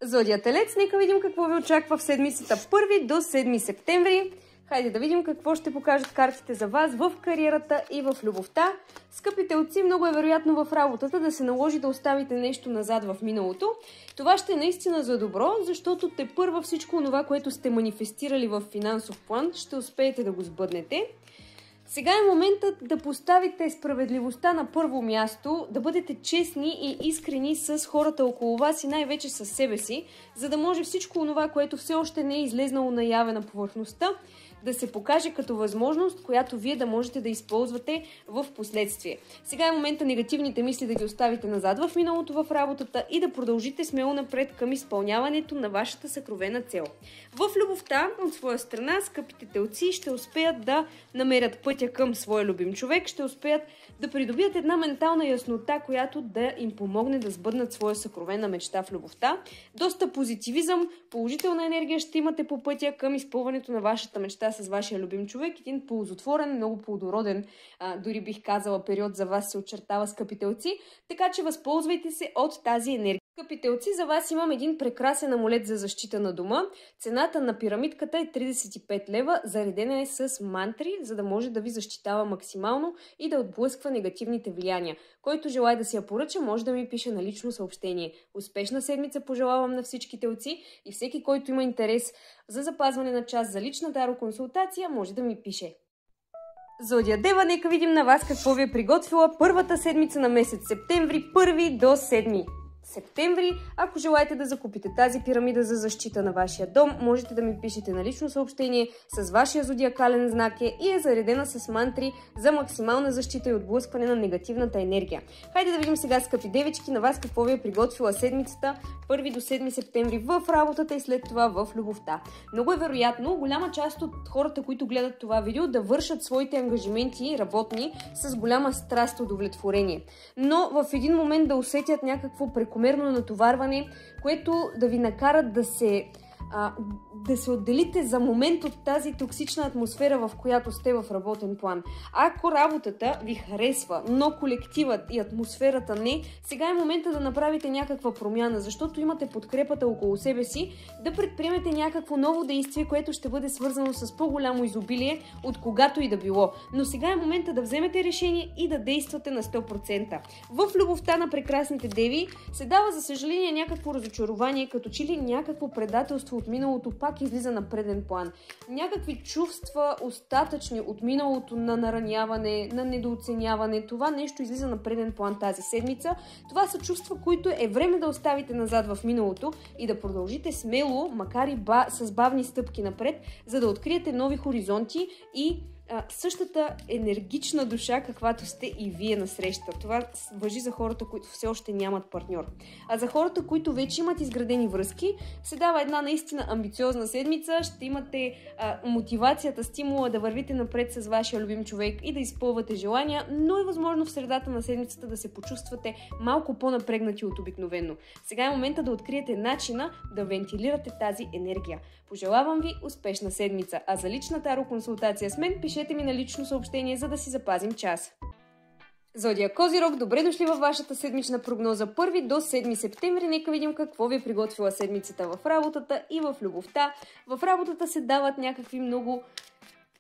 Зодия Телец, нека видим какво ви очаква в седмицата 1 до 7 септември. Хайде да видим какво ще покажат картите за вас в кариерата и в любовта. Скъпи телци, много е вероятно в работата да се наложи да оставите нещо назад в миналото. Това ще е наистина за добро, защото тепърва всичко това, което сте манифестирали в финансов план, ще успеете да го сбъднете. Сега е моментът да поставите справедливостта на първо място, да бъдете честни и искрени с хората около вас и най-вече с себе си, за да може всичко това, което все още не е излезнало наяве на повърхността, да се покаже като възможност, която вие да можете да използвате в последствие. Сега е момента негативните мисли да ги оставите назад в миналото в работата и да продължите смело напред към изпълняването на вашата съкровена цел. В любовта, от своя страна, скъпите телци ще успеят да намерят пътя към своя любим човек, ще успеят да придобият една ментална яснота, която да им помогне да сбъднат своя съкровена мечта в любовта. Доста позитивизъм, положителна енергия ще имате по пътя към изпълнението на вашата мечта с вашия любим човек. Един ползотворен, много плодороден, дори бих казала, период за вас се очертава, скъпи телци, така че възползвайте се от тази енергия. Скъпи телци, за вас имам един прекрасен амулет за защита на дома. Цената на пирамидката е 35 лева, заредена е с мантри, за да може да ви защитава максимално и да отблъсква негативните влияния. Който желая да си я поръча, може да ми пише на лично съобщение. Успешна седмица пожелавам на всички телци и всеки, който има интерес за запазване на час за лична таро-консултация, може да ми пише. Зодия Дева, нека видим на вас какво ви е приготвила първата седмица на месец септември, 1 до 7 септември. Ако желаете да закупите тази пирамида за защита на вашия дом, можете да ми пишете на лично съобщение с вашия зодиакален знак и е заредена с мантри за максимална защита и отблъскване на негативната енергия. Хайде да видим сега, скъпи девички, на вас какво ви е приготвила седмицата 1 до 7 септември в работата и след това в любовта. Много е вероятно голяма част от хората, които гледат това видео, да вършат своите ангажименти работни с голяма страст и удовлетворение. Но в един момент да усетят някакво прекомерно натоварване, което да ви накарат да се отделите за момент от тази токсична атмосфера, в която сте в работен план. Ако работата ви харесва, но колективът и атмосферата не, сега е момента да направите някаква промяна, защото имате подкрепата около себе си, да предприемете някакво ново действие, което ще бъде свързано с по-голямо изобилие от когато и да било. Но сега е момента да вземете решение и да действате на 100%. В любовта на прекрасните деви се дава, за съжаление, някакво разочарование, като че ли някакво предателство от миналото пак излиза на преден план. Някакви чувства остатъчни от миналото на нараняване, на недооценяване, това нещо излиза на преден план тази седмица. Това са чувства, които е време да оставите назад в миналото и да продължите смело, макар и с бавни стъпки напред, за да откриете нови хоризонти и същата енергична душа, каквато сте и вие насреща. Това важи за хората, които все още нямат партньор. А за хората, които вече имат изградени връзки, се дава една наистина амбициозна седмица. Ще имате мотивацията, стимула да вървите напред с вашия любим човек и да изпълвате желания, но е възможно в средата на седмицата да се почувствате малко по-напрегнати от обикновено. Сега е момента да откриете начина да вентилирате тази енергия. Пожелавам ви успешна седмица, а за лична таро-консултация с мен пишете ми на лично съобщение, за да си запазим час. Зодия Козирог, добре дошли във вашата седмична прогноза 1 до 7 септември. Нека видим какво ви е приготвила седмицата в работата и в любовта. В работата се дават някакви много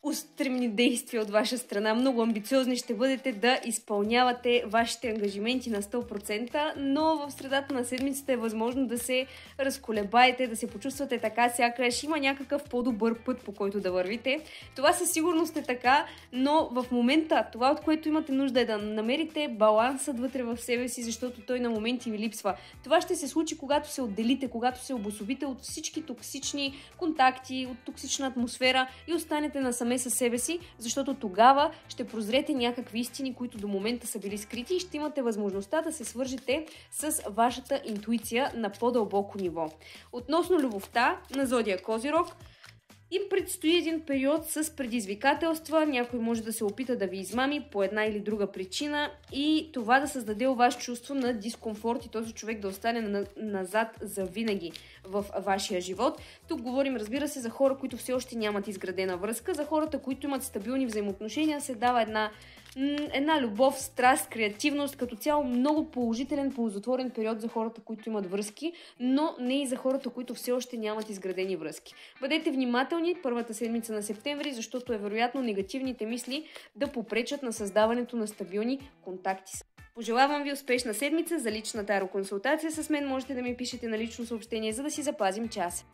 устремни действия от ваша страна. Много амбициозни ще бъдете да изпълнявате вашите ангажименти на 100%, но в средата на седмицата е възможно да се разколебаете, да се почувствате така, сякаш има някакъв по-добър път, по който да вървите. Това със сигурност е така, но в момента това, от което имате нужда, е да намерите балансът вътре в себе си, защото той на моменти ви липсва. Това ще се случи, когато се отделите, когато се обособите от всички токсични контакти, от токсична атмосфера и останете насаме със себе си, защото тогава ще прозрете някакви истини, които до момента са били скрити и ще имате възможността да се свържете с вашата интуиция на по-дълбоко ниво. Относно любовта на Зодия Козирог, им предстои един период с предизвикателства, някой може да се опита да ви измами по една или друга причина и това да създаде у вас чувство на дискомфорт и този човек да остане назад за винаги в вашия живот. Тук говорим, разбира се, за хора, които все още нямат изградена връзка, за хората, които имат стабилни взаимоотношения, се дава една една любов, страст, креативност, като цяло много положителен, ползотворен период за хората, които имат връзки, но не и за хората, които все още нямат изградени връзки. Бъдете внимателни първата седмица на септември, защото е вероятно негативните мисли да попречат на създаването на стабилни контакти. Пожелавам ви успешна седмица. За лична тароконсултация с мен можете да ми пишете на лично съобщение, за да си запазим час.